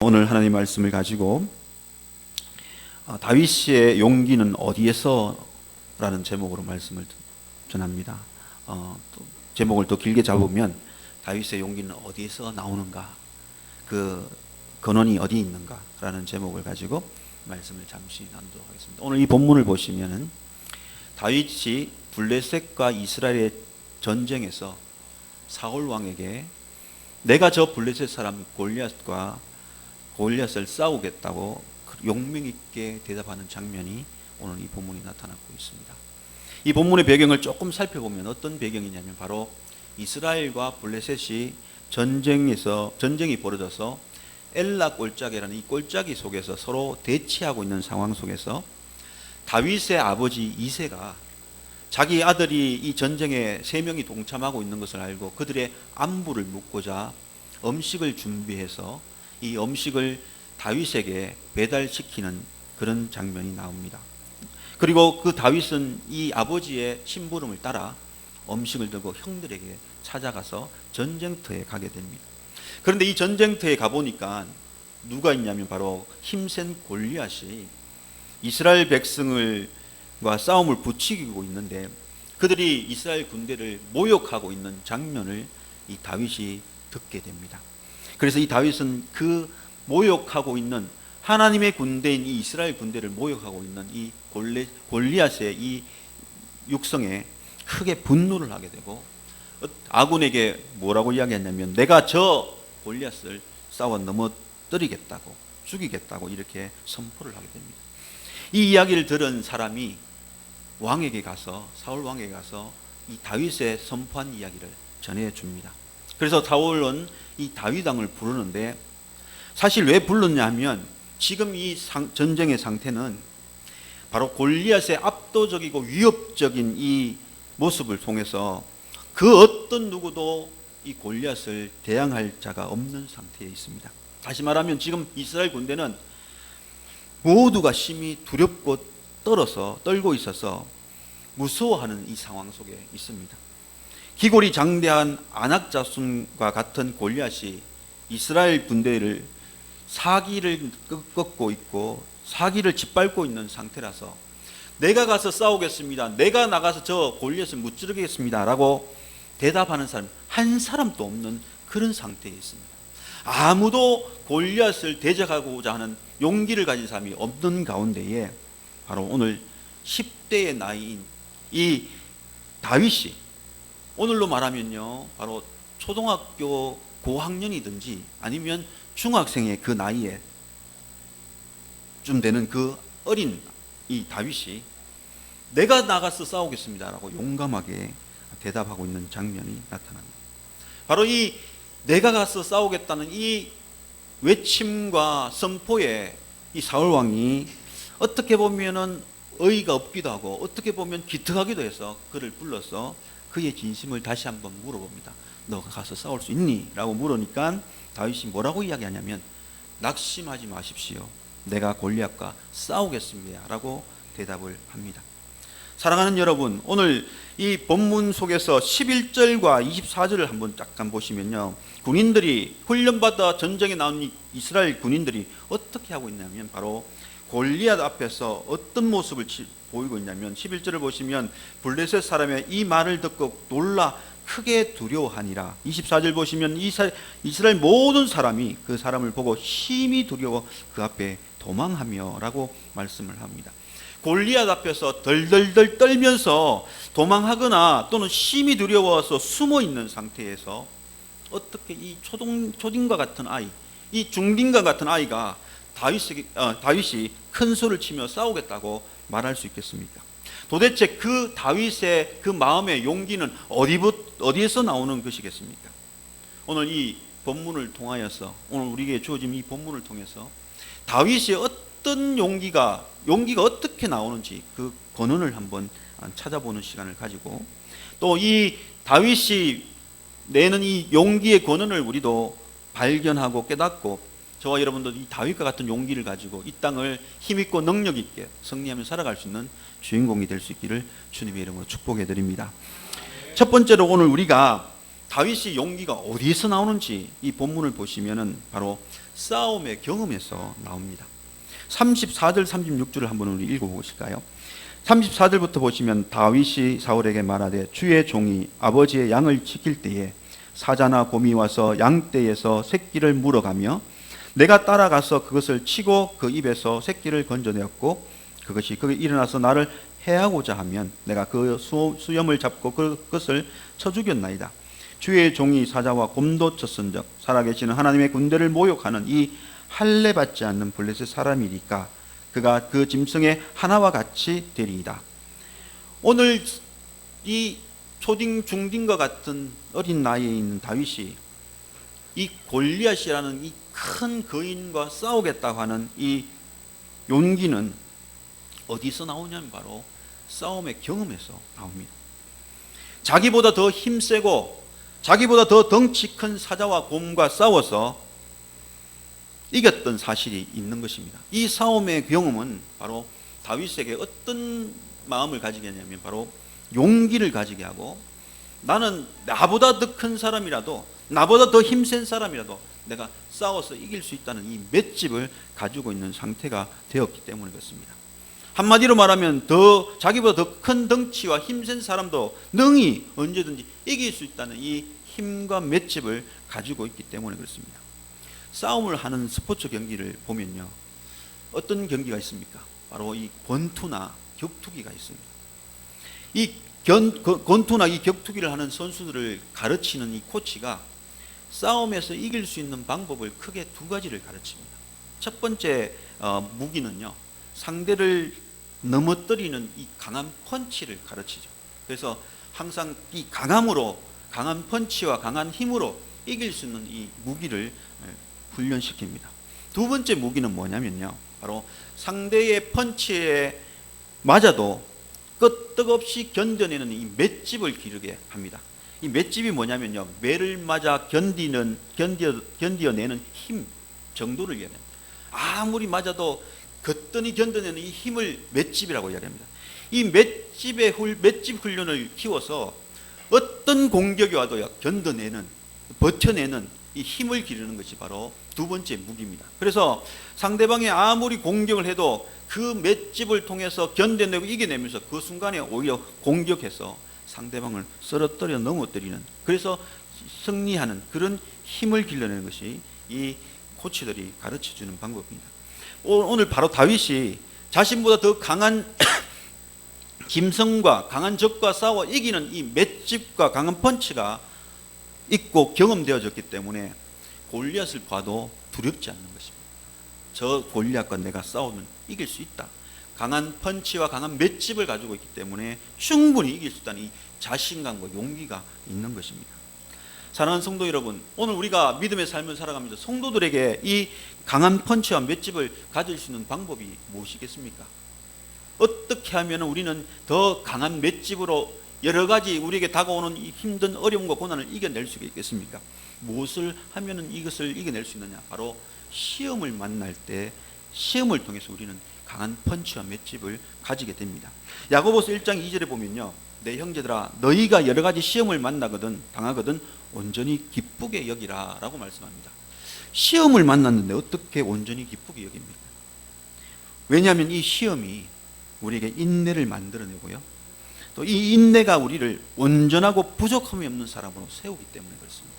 오늘 하나님 말씀을 가지고 다윗의 용기는 어디에서? 라는 제목으로 말씀을 전합니다. 또 제목을 더 길게 잡으면 다윗의 용기는 어디에서 나오는가, 그 근원이 어디 있는가 라는 제목을 가지고 말씀을 잠시 나누도록 하겠습니다. 오늘 이 본문을 보시면 다윗이 블레셋과 이스라엘의 전쟁에서 사울 왕에게 내가 저 블레셋 사람 골리앗을 싸우겠다고 용맹 있게 대답하는 장면이 오늘 이 본문에 나타나고 있습니다. 이 본문의 배경을 조금 살펴보면 어떤 배경이냐면 바로 이스라엘과 블레셋이 전쟁이 벌어져서 엘라 골짜기라는 이 골짜기 속에서 서로 대치하고 있는 상황 속에서 다윗의 아버지 이새가 자기 아들이 이 전쟁에 3명이 동참하고 있는 것을 알고 그들의 안부를 묻고자 음식을 준비해서 이 음식을 다윗에게 배달시키는 그런 장면이 나옵니다. 그리고 그 다윗은 이 아버지의 심부름을 따라 음식을 들고 형들에게 찾아가서 전쟁터에 가게 됩니다. 그런데 이 전쟁터에 가보니까 누가 있냐면 바로 힘센 골리앗이 이스라엘 백성과 싸움을 부추기고 있는데 그들이 이스라엘 군대를 모욕하고 있는 장면을 이 다윗이 듣게 됩니다. 그래서 이 다윗은 그 모욕하고 있는 하나님의 군대인 이 이스라엘 군대를 모욕하고 있는 이 골리앗의 이 육성에 크게 분노를 하게 되고 아군에게 뭐라고 이야기했냐면 내가 저 골리앗을 싸워 넘어뜨리겠다고, 죽이겠다고 이렇게 선포를 하게 됩니다. 이 이야기를 들은 사람이 왕에게 가서, 사울 왕에게 가서 이 다윗의 선포한 이야기를 전해줍니다. 그래서 사울은 이 다윗 왕을 부르는데 사실 왜 불렀냐 하면 지금 이 전쟁의 상태는 바로 골리앗의 압도적이고 위협적인 이 모습을 통해서 그 어떤 누구도 이 골리앗을 대항할 자가 없는 상태에 있습니다. 다시 말하면 지금 이스라엘 군대는 모두가 심히 두렵고 떨고 있어서 무서워하는 이 상황 속에 있습니다. 기골이 장대한 안악자손과 같은 골리앗이 이스라엘 군대를 사기를 꺾고 있고 사기를 짓밟고 있는 상태라서 내가 가서 싸우겠습니다, 내가 나가서 저 골리앗을 무찌르겠습니다 라고 대답하는 사람 한 사람도 없는 그런 상태에 있습니다. 아무도 골리앗을 대적하고자 하는 용기를 가진 사람이 없는 가운데에 바로 오늘 10대의 나이인 이 다윗이, 오늘로 말하면요 바로 초등학교 고학년이든지 아니면 중학생의 그 나이에 좀 되는 그 어린 이 다윗이 내가 나가서 싸우겠습니다 라고 용감하게 대답하고 있는 장면이 나타납니다. 바로 이 내가 가서 싸우겠다는 이 외침과 선포에 이 사울왕이 어떻게 보면은 어이가 없기도 하고 어떻게 보면 기특하기도 해서 그를 불러서 그의 진심을 다시 한번 물어봅니다. 너가 가서 싸울 수 있니? 라고 물으니까 다윗이 뭐라고 이야기하냐면 낙심하지 마십시오, 내가 골리앗과 싸우겠습니다 라고 대답을 합니다. 사랑하는 여러분, 오늘 이 본문 속에서 11절과 24절을 한번 잠깐 보시면요 군인들이 훈련받아 전쟁에 나온 이스라엘 군인들이 어떻게 하고 있냐면 바로 골리앗 앞에서 어떤 모습을 보이고 있냐면 11절을 보시면 블레셋 사람의 이 말을 듣고 놀라 크게 두려워하니라. 24절 보시면 이스라엘 모든 사람이 그 사람을 보고 심히 두려워 그 앞에 도망하며 라고 말씀을 합니다. 골리앗 앞에서 덜덜덜 떨면서 도망하거나 또는 심히 두려워서 숨어 있는 상태에서 어떻게 이 초딩과 같은 아이, 이 중딩과 같은 아이가 다윗이 큰 소리를 치며 싸우겠다고 말할 수 있겠습니까? 도대체 그 다윗의 그 마음의 용기는 어디에서 나오는 것이겠습니까? 오늘 이 본문을 통하여서, 오늘 우리에게 주어진 이 본문을 통해서 다윗의 어떤 용기가 어떻게 나오는지 그 근원을 한번 찾아보는 시간을 가지고 또 이 다윗이 내는 이 용기의 근원을 우리도 발견하고 깨닫고 저와 여러분도 이 다윗과 같은 용기를 가지고 이 땅을 힘있고 능력 있게 승리하며 살아갈 수 있는 주인공이 될 수 있기를 주님의 이름으로 축복해 드립니다. 첫 번째로 오늘 우리가 다윗의 용기가 어디에서 나오는지 이 본문을 보시면은 바로 싸움의 경험에서 나옵니다. 34절 36절을 한번 우리 읽어보실까요? 34절부터 보시면 다윗이 사울에게 말하되 주의 종이 아버지의 양을 지킬 때에 사자나 곰이 와서 양떼에서 새끼를 물어가며 내가 따라가서 그것을 치고 그 입에서 새끼를 건져내었고 그것이 일어나서 나를 해하고자 하면 내가 그 수염을 잡고 그것을 쳐 죽였나이다. 주의 종이 사자와 곰도 쳤은즉 살아계시는 하나님의 군대를 모욕하는 이 할례받지 않는 블레셋 사람이니까 그가 그 짐승의 하나와 같이 되리이다. 오늘 이 초딩 중딩과 같은 어린 나이에 있는 다윗이 이 골리앗이라는 이 큰 거인과 싸우겠다고 하는 이 용기는 어디서 나오냐면 바로 싸움의 경험에서 나옵니다. 자기보다 더 힘세고 자기보다 더 덩치 큰 사자와 곰과 싸워서 이겼던 사실이 있는 것입니다. 이 싸움의 경험은 바로 다윗에게 어떤 마음을 가지게 하냐면 바로 용기를 가지게 하고 나는 나보다 더 큰 사람이라도 나보다 더 힘센 사람이라도 내가 싸워서 이길 수 있다는 이 맷집을 가지고 있는 상태가 되었기 때문에 그렇습니다. 한마디로 말하면 자기보다 더 큰 덩치와 힘센 사람도 능히 언제든지 이길 수 있다는 이 힘과 맷집을 가지고 있기 때문에 그렇습니다. 싸움을 하는 스포츠 경기를 보면요, 어떤 경기가 있습니까? 바로 이 권투나 격투기가 있습니다. 이 권투나 이 격투기를 하는 선수들을 가르치는 이 코치가 싸움에서 이길 수 있는 방법을 크게 두 가지를 가르칩니다. 첫 번째 무기는요, 상대를 넘어뜨리는 이 강한 펀치를 가르치죠. 그래서 항상 이 강한 펀치와 강한 힘으로 이길 수 있는 이 무기를 훈련시킵니다. 두 번째 무기는 뭐냐면요, 바로 상대의 펀치에 맞아도 끄떡없이 견뎌내는 이 맷집을 기르게 합니다. 이 맷집이 뭐냐면요, 매를 맞아 견뎌내는 힘 정도를 이야기합니다. 아무리 맞아도 거뜬히 견뎌내는 이 힘을 맷집이라고 이야기합니다. 이 맷집 훈련을 키워서 어떤 공격이 와도 버텨내는 이 힘을 기르는 것이 바로 두 번째 무기입니다. 그래서 상대방이 아무리 공격을 해도 그 맷집을 통해서 견뎌내고 이겨내면서 그 순간에 오히려 공격해서 상대방을 쓰러뜨려 넘어뜨리는, 그래서 승리하는 그런 힘을 길러내는 것이 이 코치들이 가르쳐주는 방법입니다. 오늘 바로 다윗이 자신보다 더 강한 짐승과 강한 적과 싸워 이기는 이 맷집과 강한 펀치가 있고 경험되어졌기 때문에 골리앗을 봐도 두렵지 않는 것입니다. 저 골리앗과 내가 싸우면 이길 수 있다. 강한 펀치와 강한 맷집을 가지고 있기 때문에 충분히 이길 수 있다는 이 자신감과 용기가 있는 것입니다. 사랑하는 성도 여러분, 오늘 우리가 믿음의 삶을 살아가면서 성도들에게 이 강한 펀치와 맷집을 가질 수 있는 방법이 무엇이겠습니까? 어떻게 하면 우리는 더 강한 맷집으로 여러 가지 우리에게 다가오는 이 힘든 어려움과 고난을 이겨낼 수 있겠습니까? 무엇을 하면 이것을 이겨낼 수 있느냐? 바로 시험을 만날 때 시험을 통해서 우리는 강한 펀치와 맷집을 가지게 됩니다. 야고보서 1장 2절에 보면요, 내 형제들아 너희가 여러 가지 시험을 당하거든 온전히 기쁘게 여기라 라고 말씀합니다. 시험을 만났는데 어떻게 온전히 기쁘게 여깁니까? 왜냐하면 이 시험이 우리에게 인내를 만들어내고요, 또 이 인내가 우리를 온전하고 부족함이 없는 사람으로 세우기 때문에 그렇습니다.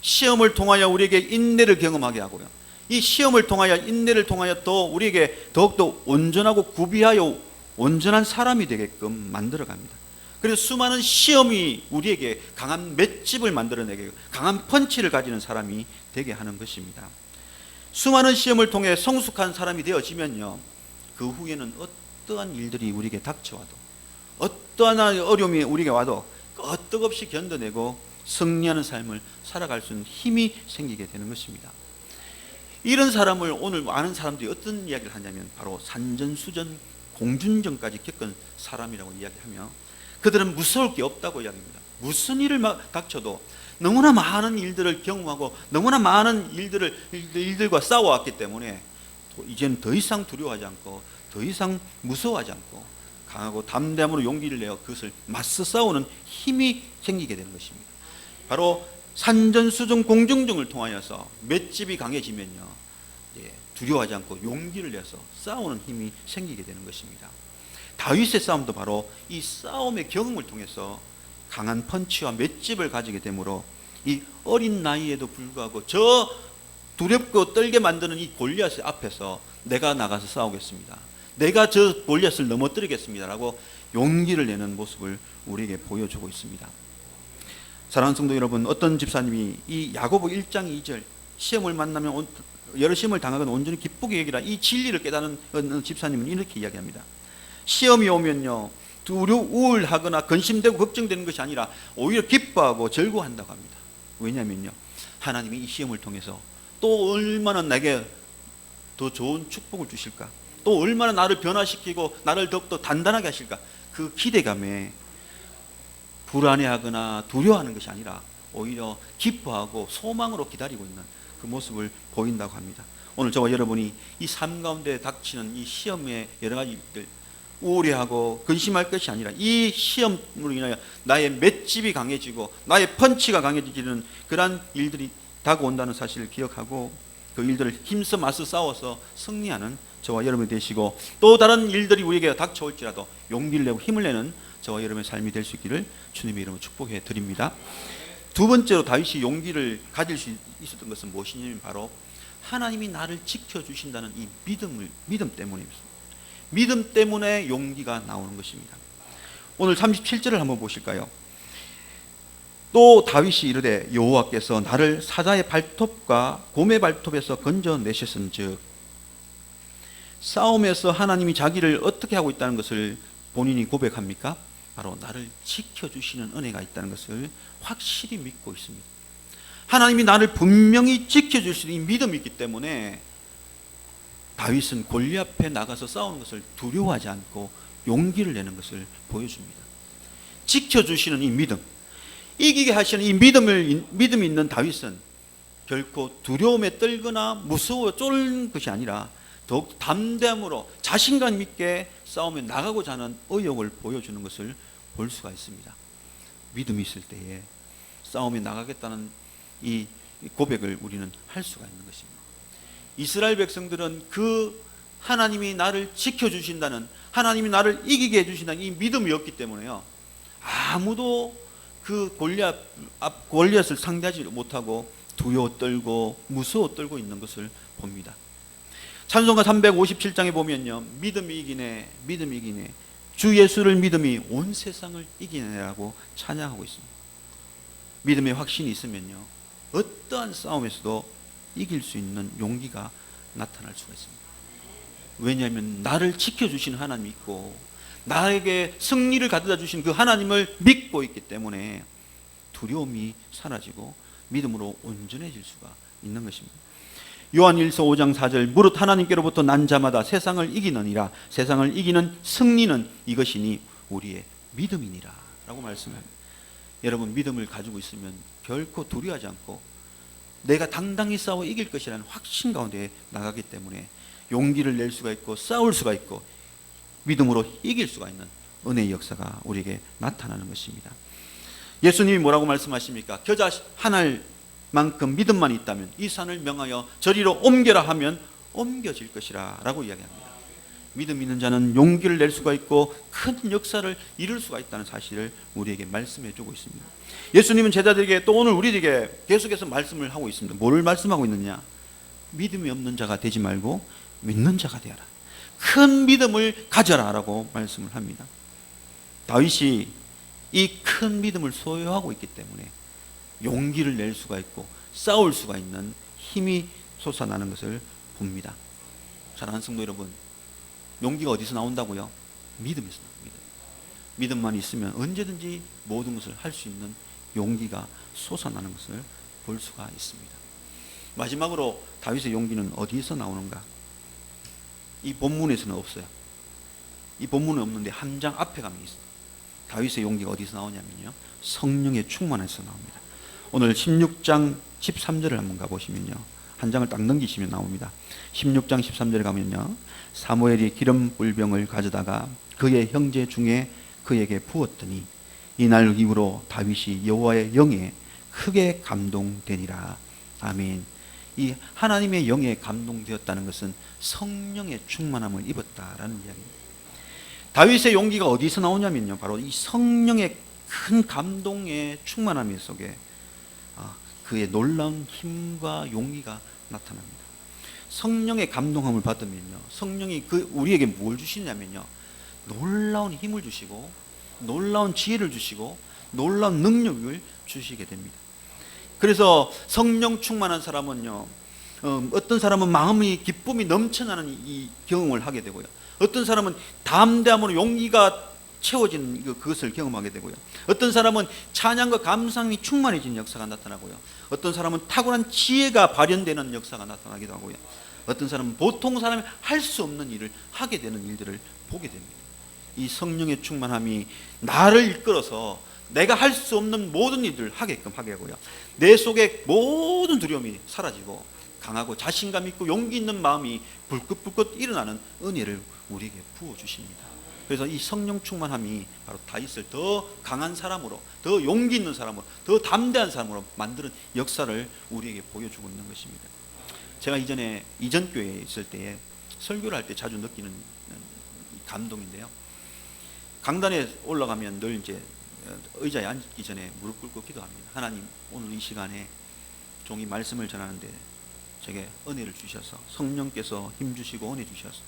시험을 통하여 우리에게 인내를 경험하게 하고요, 이 시험을 통하여 인내를 통하여 또 우리에게 더욱더 온전하고 구비하여 온전한 사람이 되게끔 만들어갑니다. 그래서 수많은 시험이 우리에게 강한 맷집을 만들어내게, 강한 펀치를 가지는 사람이 되게 하는 것입니다. 수많은 시험을 통해 성숙한 사람이 되어지면요, 그 후에는 어떠한 일들이 우리에게 닥쳐와도, 어떠한 어려움이 우리에게 와도 끄떡없이 견뎌내고 승리하는 삶을 살아갈 수 있는 힘이 생기게 되는 것입니다. 이런 사람을 오늘 많은 사람들이 어떤 이야기를 하냐면 바로 산전수전 공중전까지 겪은 사람이라고 이야기하며, 그들은 무서울 게 없다고 이야기합니다. 무슨 일을 닥쳐도 너무나 많은 일들을 경험하고 너무나 많은 일들과 싸워왔기 때문에 이제는 더 이상 두려워하지 않고 더 이상 무서워하지 않고 강하고 담대함으로 용기를 내어 그것을 맞서 싸우는 힘이 생기게 되는 것입니다. 바로 산전수전 공중전을 통하여서 맷집이 강해지면요, 두려워하지 않고 용기를 내서 싸우는 힘이 생기게 되는 것입니다. 다윗의 싸움도 바로 이 싸움의 경험을 통해서 강한 펀치와 맷집을 가지게 되므로 이 어린 나이에도 불구하고 저 두렵고 떨게 만드는 이 골리앗의 앞에서 내가 나가서 싸우겠습니다, 내가 저 골리앗을 넘어뜨리겠습니다 라고 용기를 내는 모습을 우리에게 보여주고 있습니다. 사랑하는 성도 여러분, 어떤 집사님이 이 야고보 1장 2절 시험을 만나면 여러 시험을 당하건 온전히 기쁘게 여기라, 이 진리를 깨닫는 집사님은 이렇게 이야기합니다. 시험이 오면요 우울하거나 근심되고 걱정되는 것이 아니라 오히려 기뻐하고 즐거워한다고 합니다. 왜냐하면요 하나님이 이 시험을 통해서 또 얼마나 내게 더 좋은 축복을 주실까, 또 얼마나 나를 변화시키고 나를 더욱더 단단하게 하실까, 그 기대감에 불안해하거나 두려워하는 것이 아니라 오히려 기뻐하고 소망으로 기다리고 있는 그 모습을 보인다고 합니다. 오늘 저와 여러분이 이 삶 가운데 닥치는 이 시험의 여러 가지 일들, 우울해하고 근심할 것이 아니라 이 시험으로 인하여 나의 맷집이 강해지고 나의 펀치가 강해지는 그러한 일들이 다가온다는 사실을 기억하고 그 일들을 힘써 맞서 싸워서 승리하는 저와 여러분이 되시고, 또 다른 일들이 우리에게 닥쳐올지라도 용기를 내고 힘을 내는 저와 여러분의 삶이 될 수 있기를 주님의 이름으로 축복해 드립니다. 두 번째로 다윗이 용기를 가질 수 있었던 것은 무엇이냐면 바로 하나님이 나를 지켜주신다는 이 믿음 때문입니다. 믿음 때문에 용기가 나오는 것입니다. 오늘 37절을 한번 보실까요? 또 다윗이 이르되 여호와께서 나를 사자의 발톱과 곰의 발톱에서 건져내셨은즉, 싸움에서 하나님이 자기를 어떻게 하고 있다는 것을 본인이 고백합니까? 바로 나를 지켜주시는 은혜가 있다는 것을 확실히 믿고 있습니다. 하나님이 나를 분명히 지켜줄 수 있는 믿음이 있기 때문에 다윗은 골리앗 앞에 나가서 싸우는 것을 두려워하지 않고 용기를 내는 것을 보여줍니다. 지켜주시는 이 믿음, 이기게 하시는 이 믿음이 있는 다윗은 결코 두려움에 떨거나 무서워 쫄는 것이 아니라 더욱 담대함으로 자신감 있게 싸움에 나가고자 하는 의욕을 보여주는 것을 볼 수가 있습니다. 믿음이 있을 때에 싸움에 나가겠다는 이 고백을 우리는 할 수가 있는 것입니다. 이스라엘 백성들은 그 하나님이 나를 지켜주신다는, 하나님이 나를 이기게 해주신다는 이 믿음이 없기 때문에요 아무도 그 골리앗을 상대하지 못하고 두려워 떨고 무서워 떨고 있는 것을 봅니다. 찬송가 357장에 보면요 믿음이 이기네, 믿음이 이기네, 주 예수를 믿음이 온 세상을 이기네라고 찬양하고 있습니다. 믿음의 확신이 있으면요 어떠한 싸움에서도 이길 수 있는 용기가 나타날 수가 있습니다. 왜냐하면 나를 지켜주신 하나님이 있고 나에게 승리를 가져다 주신 그 하나님을 믿고 있기 때문에 두려움이 사라지고 믿음으로 온전해질 수가 있는 것입니다. 요한일서 5장 4절 무릇 하나님께로부터 난 자마다 세상을 이기느니라, 세상을 이기는 승리는 이것이니 우리의 믿음이니라 라고 말씀합니다. 여러분 믿음을 가지고 있으면 결코 두려워하지 않고 내가 당당히 싸워 이길 것이라는 확신 가운데 나가기 때문에 용기를 낼 수가 있고 싸울 수가 있고 믿음으로 이길 수가 있는 은혜의 역사가 우리에게 나타나는 것입니다. 예수님이 뭐라고 말씀하십니까? 겨자 하나만큼 믿음만 있다면 이 산을 명하여 저리로 옮겨라 하면 옮겨질 것이라 라고 이야기합니다. 믿음 있는 자는 용기를 낼 수가 있고 큰 역사를 이룰 수가 있다는 사실을 우리에게 말씀해 주고 있습니다. 예수님은 제자들에게 또 오늘 우리에게 계속해서 말씀을 하고 있습니다. 뭐를 말씀하고 있느냐? 믿음이 없는 자가 되지 말고 믿는 자가 되어라, 큰 믿음을 가져라 라고 말씀을 합니다. 다윗이 이 큰 믿음을 소유하고 있기 때문에 용기를 낼 수가 있고 싸울 수가 있는 힘이 솟아나는 것을 봅니다. 사랑하는 성도 여러분, 용기가 어디서 나온다고요? 믿음에서 나옵니다. 믿음만 있으면 언제든지 모든 것을 할 수 있는 용기가 솟아나는 것을 볼 수가 있습니다. 마지막으로 다윗의 용기는 어디에서 나오는가? 이 본문에서는 없어요. 이 본문은 없는데 한 장 앞에 가면 있어요. 다윗의 용기가 어디서 나오냐면요 성령의 충만에서 나옵니다. 오늘 16장 13절을 한번 가보시면요 한 장을 딱 넘기시면 나옵니다. 16장 13절에 가면요 사무엘이 기름 불병을 가져다가 그의 형제 중에 그에게 부었더니 이날 이후로 다윗이 여호와의 영에 크게 감동되니라. 아멘. 이 하나님의 영에 감동되었다는 것은 성령의 충만함을 입었다라는 이야기입니다. 다윗의 용기가 어디서 나오냐면요, 바로 이 성령의 큰 감동의 충만함 속에 그의 놀라운 힘과 용기가 나타납니다. 성령의 감동함을 받으면요, 성령이 우리에게 뭘 주시냐면요, 놀라운 힘을 주시고 놀라운 지혜를 주시고 놀라운 능력을 주시게 됩니다. 그래서 성령 충만한 사람은요, 어떤 사람은 마음이 기쁨이 넘쳐나는 이 경험을 하게 되고요, 어떤 사람은 담대함으로 용기가 채워지는 그것을 경험하게 되고요, 어떤 사람은 찬양과 감상이 충만해지는 역사가 나타나고요, 어떤 사람은 탁월한 지혜가 발현되는 역사가 나타나기도 하고요, 어떤 사람은 보통 사람이 할 수 없는 일을 하게 되는 일들을 보게 됩니다. 이 성령의 충만함이 나를 이끌어서 내가 할 수 없는 모든 일들을 하게끔 하게 하고요, 내 속에 모든 두려움이 사라지고 강하고 자신감 있고 용기 있는 마음이 불긋불긋 일어나는 은혜를 우리에게 부어주십니다. 그래서 이 성령 충만함이 바로 다윗을 더 강한 사람으로, 더 용기 있는 사람으로, 더 담대한 사람으로 만드는 역사를 우리에게 보여주고 있는 것입니다. 제가 이전 교회에 있을 때에 설교를 할 때 자주 느끼는 감동인데요, 강단에 올라가면 늘 이제 의자에 앉기 전에 무릎 꿇고 기도합니다. 하나님, 오늘 이 시간에 종이 말씀을 전하는데 제게 은혜를 주셔서 성령께서 힘 주시고 은혜 주셔서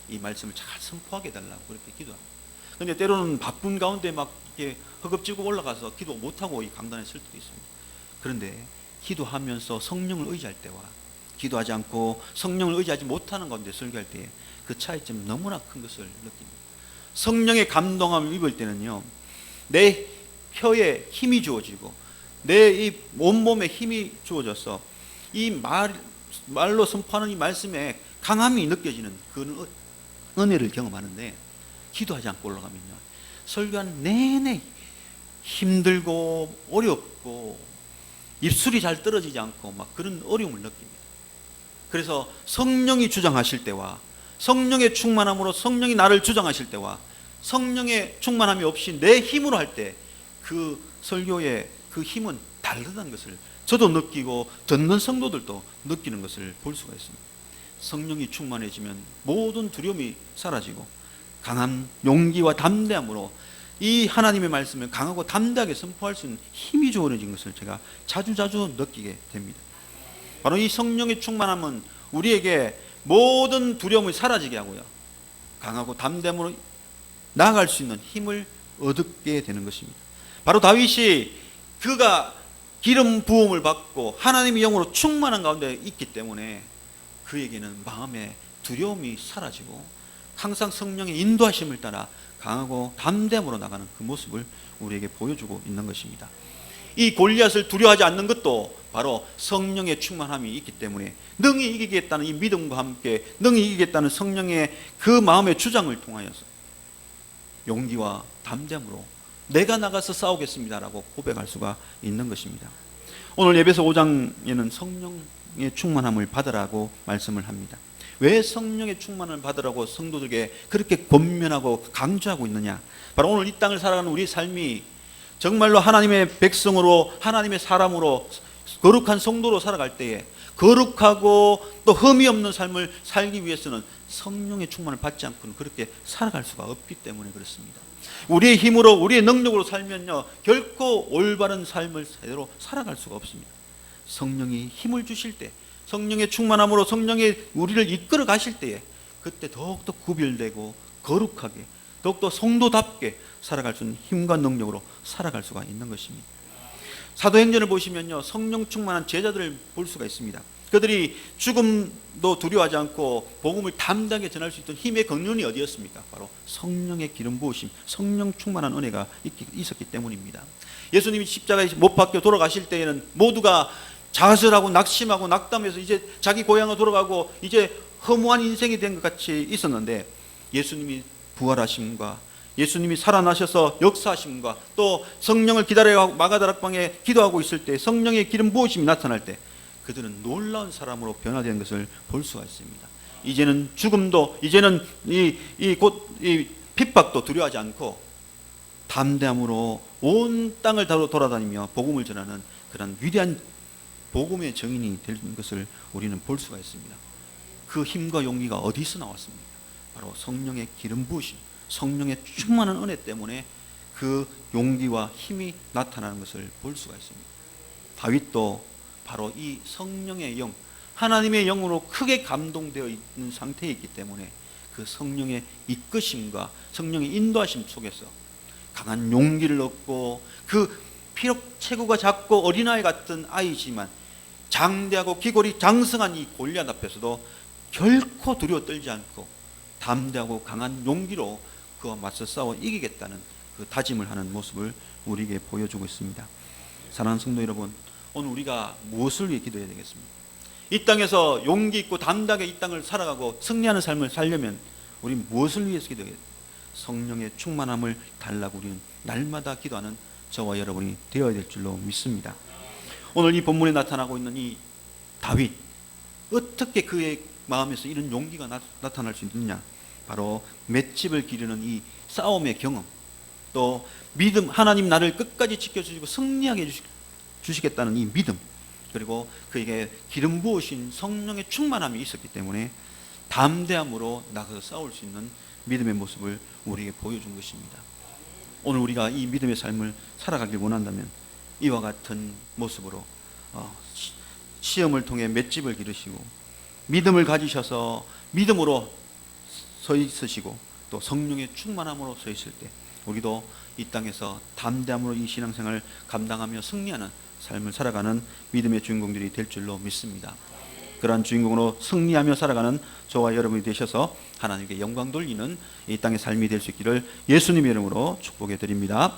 이 말씀을 잘 선포하게 해달라고 그렇게 기도합니다. 그런데 때로는 바쁜 가운데 막 이렇게 허겁지겁 올라가서 기도 못하고 이 강단에 설 때도 있습니다. 그런데 기도하면서 성령을 의지할 때와 기도하지 않고 성령을 의지하지 못하는 가운데 설교할 때 그 차이점이 너무나 큰 것을 느낍니다. 성령의 감동함을 입을 때는요, 내 혀에 힘이 주어지고 내 이 온몸에 힘이 주어져서 이 말로 선포하는 이 말씀에 강함이 느껴지는 그 은혜를 경험하는데, 기도하지 않고 올라가면요, 설교한 내내 힘들고 어렵고 입술이 잘 떨어지지 않고 막 그런 어려움을 느낍니다. 그래서 성령이 주장하실 때와 성령의 충만함으로 성령이 나를 주장하실 때와 성령의 충만함이 없이 내 힘으로 할 때 그 설교의 그 힘은 다르다는 것을 저도 느끼고 듣는 성도들도 느끼는 것을 볼 수가 있습니다. 성령이 충만해지면 모든 두려움이 사라지고 강한 용기와 담대함으로 이 하나님의 말씀을 강하고 담대하게 선포할 수 있는 힘이 주어진 것을 제가 자주자주 느끼게 됩니다. 바로 이 성령의 충만함은 우리에게 모든 두려움이 사라지게 하고요, 강하고 담대함으로 나아갈 수 있는 힘을 얻게 되는 것입니다. 바로 다윗이 그가 기름 부음을 받고 하나님의 영으로 충만한 가운데 있기 때문에 그에게는 마음의 두려움이 사라지고 항상 성령의 인도하심을 따라 강하고 담대함으로 나가는 그 모습을 우리에게 보여주고 있는 것입니다. 이 골리앗을 두려워하지 않는 것도 바로 성령의 충만함이 있기 때문에 능히 이기겠다는 이 믿음과 함께 능히 이기겠다는 성령의 그 마음의 주장을 통하여서 용기와 담대함으로 내가 나가서 싸우겠습니다라고 고백할 수가 있는 것입니다. 오늘 에베소 5장에는 성령의 충만함을 받으라고 말씀을 합니다. 왜 성령의 충만을 받으라고 성도들에게 그렇게 권면하고 강조하고 있느냐? 바로 오늘 이 땅을 살아가는 우리 삶이 정말로 하나님의 백성으로, 하나님의 사람으로, 거룩한 성도로 살아갈 때에 거룩하고 또 흠이 없는 삶을 살기 위해서는 성령의 충만을 받지 않고는 그렇게 살아갈 수가 없기 때문에 그렇습니다. 우리의 힘으로, 우리의 능력으로 살면요, 결코 올바른 삶을 제대로 살아갈 수가 없습니다. 성령이 힘을 주실 때, 성령의 충만함으로 성령이 우리를 이끌어 가실 때에 그때 더욱더 구별되고 거룩하게, 더욱더 성도답게 살아갈 수 있는 힘과 능력으로 살아갈 수가 있는 것입니다. 사도행전을 보시면요, 성령 충만한 제자들을 볼 수가 있습니다. 그들이 죽음도 두려워하지 않고 복음을 담대하게 전할 수 있던 힘의 근원이 어디였습니까? 바로 성령의 기름 부으심, 성령 충만한 은혜가 있었기 때문입니다. 예수님이 십자가에 못 박혀 돌아가실 때에는 모두가 좌절하고 낙심하고 낙담해서 이제 자기 고향으로 돌아가고 이제 허무한 인생이 된 것 같이 있었는데, 예수님이 부활하심과 예수님이 살아나셔서 역사하심과 또 성령을 기다려 마가다락방에 기도하고 있을 때 성령의 기름 부으심이 나타날 때 그들은 놀라운 사람으로 변화된 것을 볼 수가 있습니다. 이제는 죽음도, 이제는 이 핍박도 두려워하지 않고 담대함으로 온 땅을 돌아다니며 복음을 전하는 그런 위대한 복음의 증인이 되는 것을 우리는 볼 수가 있습니다. 그 힘과 용기가 어디서 나왔습니까? 바로 성령의 기름 부으심, 성령의 충만한 은혜 때문에 그 용기와 힘이 나타나는 것을 볼 수가 있습니다. 다윗도 바로 이 성령의 영, 하나님의 영으로 크게 감동되어 있는 상태에 있기 때문에 그 성령의 이끄심과 성령의 인도하심 속에서 강한 용기를 얻고, 그 비록 체구가 작고 어린아이 같은 아이지만 장대하고 기골이 장성한 이 골리앗 앞에서도 결코 두려워 떨지 않고 담대하고 강한 용기로 그와 맞서 싸워 이기겠다는 그 다짐을 하는 모습을 우리에게 보여주고 있습니다. 사랑하는 성도 여러분, 오늘 우리가 무엇을 위해 기도해야 되겠습니까? 이 땅에서 용기 있고 담대하게 이 땅을 살아가고 승리하는 삶을 살려면 우리는 무엇을 위해서 기도해야 됩니까? 성령의 충만함을 달라고 우리는 날마다 기도하는 저와 여러분이 되어야 될 줄로 믿습니다. 오늘 이 본문에 나타나고 있는 이 다윗, 어떻게 그의 마음에서 이런 용기가 나타날 수 있느냐? 바로 맷집을 기르는 이 싸움의 경험, 또 믿음, 하나님 나를 끝까지 지켜주시고 승리하게 주시겠다는 이 믿음, 그리고 그에게 기름 부으신 성령의 충만함이 있었기 때문에 담대함으로 나가서 싸울 수 있는 믿음의 모습을 우리에게 보여준 것입니다. 오늘 우리가 이 믿음의 삶을 살아가길 원한다면 이와 같은 모습으로 시험을 통해 맷집을 기르시고 믿음을 가지셔서 믿음으로 서 있으시고 또 성령의 충만함으로 서 있을 때 우리도 이 땅에서 담대함으로 이 신앙생활을 감당하며 승리하는 삶을 살아가는 믿음의 주인공들이 될 줄로 믿습니다. 그러한 주인공으로 승리하며 살아가는 저와 여러분이 되셔서 하나님께 영광 돌리는 이 땅의 삶이 될 수 있기를 예수님의 이름으로 축복해 드립니다.